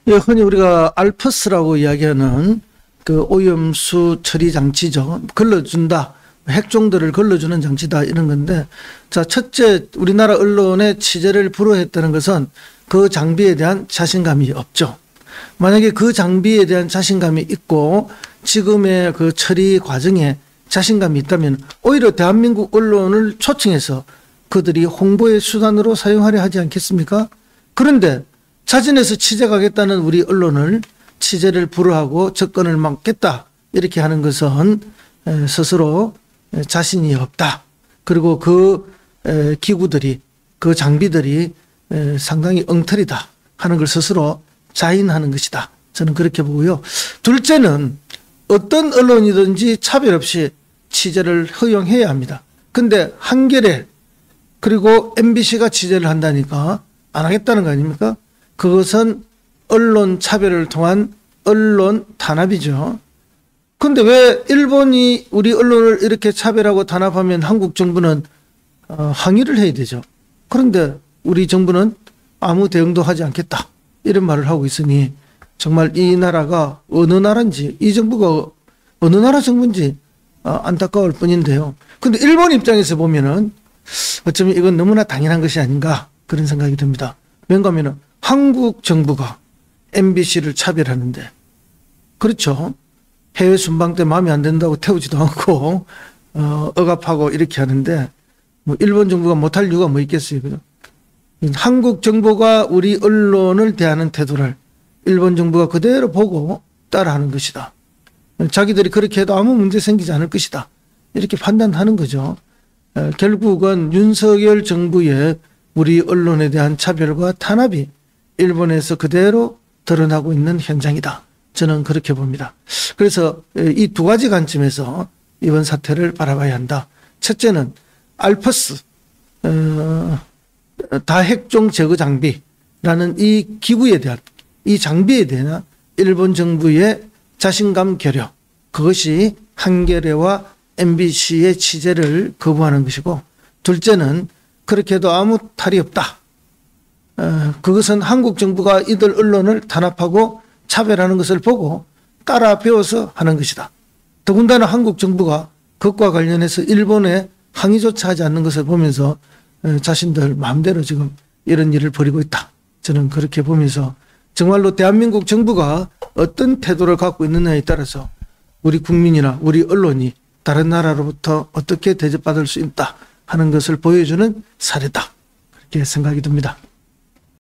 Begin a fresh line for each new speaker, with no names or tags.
예, 흔히 우리가 알프스라고 이야기하는 그 오염수 처리 장치죠. 걸러준다. 핵종들을 걸러주는 장치다 이런 건데, 자, 첫째 우리나라 언론의 취재를 불허했다는 것은 그 장비에 대한 자신감이 없죠. 만약에 그 장비에 대한 자신감이 있고 지금의 그 처리 과정에 자신감이 있다면 오히려 대한민국 언론을 초청해서 그들이 홍보의 수단으로 사용하려 하지 않겠습니까? 그런데 자진해서 취재 가겠다는 우리 언론을 취재를 불허하고 접근을 막겠다 이렇게 하는 것은 스스로 자신이 없다. 그리고 그 기구들이, 그 장비들이 상당히 엉터리다 하는 걸 스스로 자인하는 것이다. 저는 그렇게 보고요. 둘째는 어떤 언론이든지 차별 없이 취재를 허용해야 합니다. 근데 한겨레 그리고 MBC가 취재를 한다니까 안 하겠다는 거 아닙니까? 그것은 언론 차별을 통한 언론 탄압이죠. 근데 왜 일본이 우리 언론을 이렇게 차별하고 탄압하면 한국 정부는 항의를 해야 되죠. 그런데 우리 정부는 아무 대응도 하지 않겠다 이런 말을 하고 있으니 정말 이 나라가 어느 나라인지, 이 정부가 어느 나라 정부인지 안타까울 뿐인데요. 근데 일본 입장에서 보면은 어쩌면 이건 너무나 당연한 것이 아닌가 그런 생각이 듭니다. 왜냐하면 한국 정부가 MBC를 차별하는데, 그렇죠. 해외 순방 때 마음에 안 든다고 태우지도 않고 억압하고 이렇게 하는데 뭐 일본 정부가 못할 이유가 뭐 있겠어요. 그죠? 한국 정부가 우리 언론을 대하는 태도를 일본 정부가 그대로 보고 따라하는 것이다. 자기들이 그렇게 해도 아무 문제 생기지 않을 것이다. 이렇게 판단하는 거죠. 결국은 윤석열 정부의 우리 언론에 대한 차별과 탄압이 일본에서 그대로 드러나고 있는 현장이다. 저는 그렇게 봅니다. 그래서 이 두 가지 관점에서 이번 사태를 바라봐야 한다. 첫째는 알프스 다핵종 제거 장비라는 이 기구에 대한, 이 장비에 대한 일본 정부의 자신감 결여, 그것이 한겨레와 MBC의 취재를 거부하는 것이고, 둘째는 그렇게 해도 아무 탈이 없다. 그것은 한국 정부가 이들 언론을 탄압하고 차별하는 것을 보고 따라 배워서 하는 것이다. 더군다나 한국 정부가 그것과 관련해서 일본에 항의조차 하지 않는 것을 보면서 자신들 마음대로 지금 이런 일을 벌이고 있다. 저는 그렇게 보면서 정말로 대한민국 정부가 어떤 태도를 갖고 있느냐에 따라서 우리 국민이나 우리 언론이 다른 나라로부터 어떻게 대접받을 수 있다 하는 것을 보여주는 사례다. 그렇게 생각이 듭니다.